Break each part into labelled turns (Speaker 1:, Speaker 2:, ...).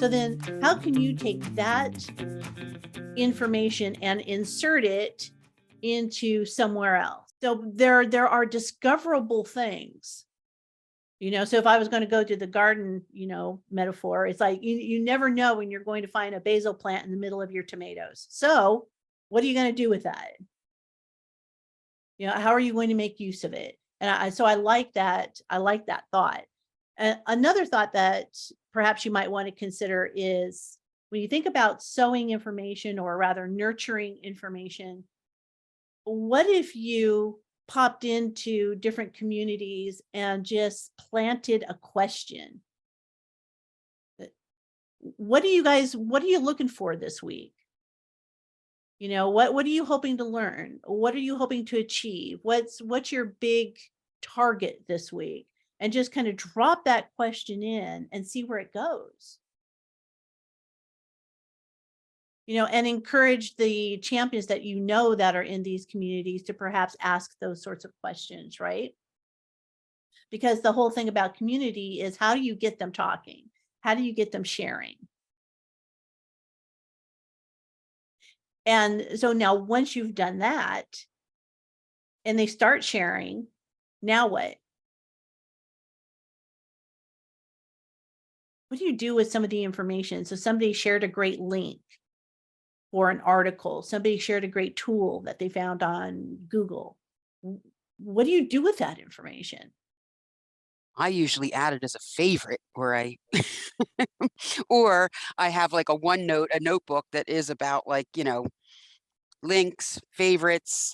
Speaker 1: then how can you take that information and insert it into somewhere else? So there are discoverable things. So if I was going to go to the garden, metaphor, it's like you never know when you're going to find a basil plant in the middle of your tomatoes. So what are you going to do with that? How are you going to make use of it? And so I like that. I like that thought. Another thought that perhaps you might want to consider is when you think about sowing information, or rather nurturing information, what if you popped into different communities and just planted a question? What are you looking for this week? What are you hoping to learn? What are you hoping to achieve? What's your big target this week? And just kind of drop that question in and see where it goes. And encourage the champions that that are in these communities to perhaps ask those sorts of questions, right? Because the whole thing about community is, how do you get them talking? How do you get them sharing? And so now once you've done that and they start sharing, now what? What do you do with some of the information? So somebody shared a great link or an article. Somebody shared a great tool that they found on Google. What do you do with that information?
Speaker 2: I usually add it as a favorite, or I have like a notebook that is about like, links, favorites,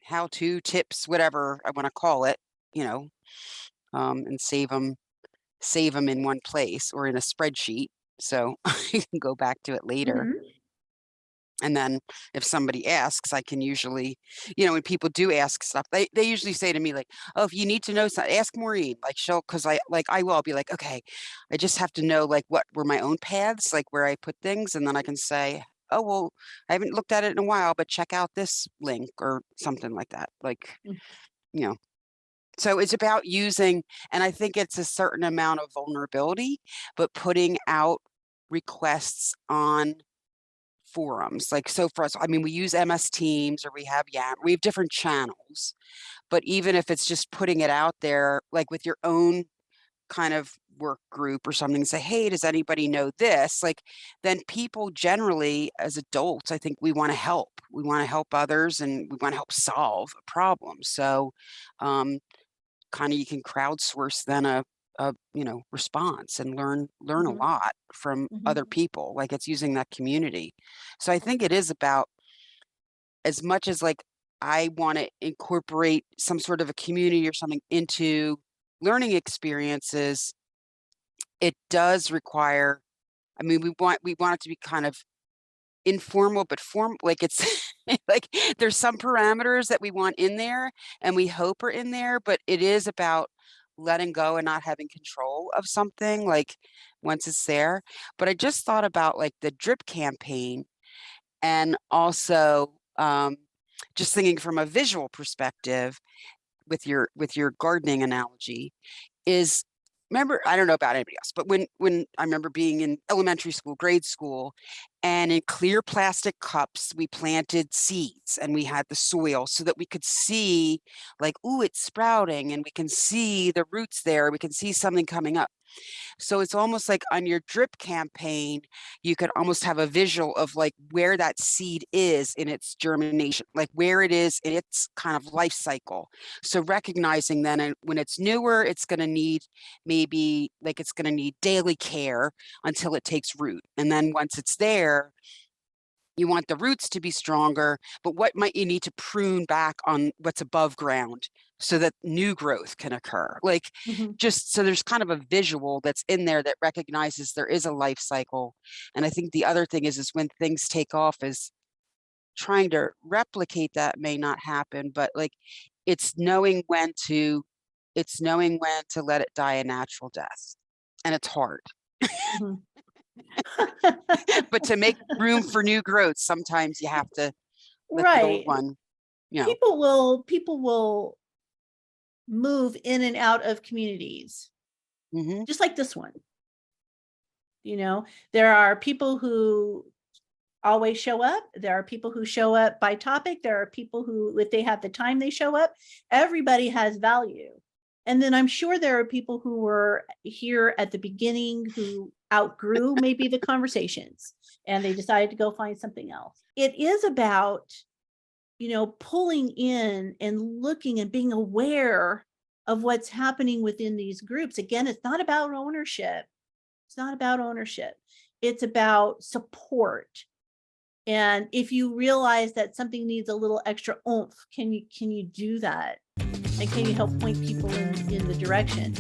Speaker 2: how-to tips, whatever I want to call it, you know, and save them in one place or in a spreadsheet so I can go back to it later.
Speaker 1: Mhm.
Speaker 2: And then if somebody asks, I can usually, when people do ask stuff, they usually say to me like, "Oh, if you need to know something, ask Maureen." Like because I'll be like, "Okay, I just have to know like what were my own paths, like where I put things," and then I can say, "Oh, well, I haven't looked at it in a while, but check out this link," or something like that. Like,
Speaker 1: Mm.
Speaker 2: you know. So it's about using, and I think it's a certain amount of vulnerability, but putting out requests on forums. Like, so for us, I mean, we use MS Teams, or we have different channels, but even if it's just putting it out there, like with your own kind of work group or something, say, "Hey, does anybody know this?" Like, then people generally, as adults, I think we want to help. We want to help others, and we want to help solve a problem. So, kind of you can crowdsource then a response and learn a
Speaker 1: Mhm.
Speaker 2: lot from
Speaker 1: Mhm.
Speaker 2: other people. Like, it's using that community. So I think it is about, as much as like I want to incorporate some sort of a community or something into learning experiences, it does require, I mean, we want it to be kind of informal, but like it's like there's some parameters that we want in there and we hope are in there, but it is about letting go and not having control of something like once it's there. But I just thought about like the drip campaign, and also just thinking from a visual perspective with your gardening analogy is, remember, I don't know about anybody else, but when I remember being in elementary school, grade school, and in clear plastic cups, we planted seeds and we had the soil so that we could see like, ooh, it's sprouting, and we can see the roots there. We can see something coming up. So it's almost like on your drip campaign, you could almost have a visual of like where that seed is in its germination, like where it is in its kind of life cycle. So recognizing then, when it's newer, it's going to need, maybe like it's going to need daily care until it takes root. And then once it's there, you want the roots to be stronger, but what might you need to prune back on what's above ground so that new growth can occur? Like,
Speaker 1: Mhm.
Speaker 2: just so there's kind of a visual that's in there that recognizes there is a life cycle. And I think the other thing is when things take off, is trying to replicate that may not happen, but like it's knowing when to let it die a natural death. And it's hard.
Speaker 1: Mhm.
Speaker 2: But to make room for new growth, sometimes you have to let the old
Speaker 1: Right.
Speaker 2: one, you know.
Speaker 1: People will move in and out of communities,
Speaker 2: Mhm.
Speaker 1: just like this one. You know, there are people who always show up. There are people who show up by topic. There are people who, if they have the time, they show up. Everybody has value. And then I'm sure there are people who were here at the beginning who outgrew maybe the conversations and they decided to go find something else. It is about, pulling in and looking and being aware of what's happening within these groups. Again, it's not about ownership. It's not about ownership. It's about support. And if you realize that something needs a little extra oomph, can you do that? And can you help point people in the direction?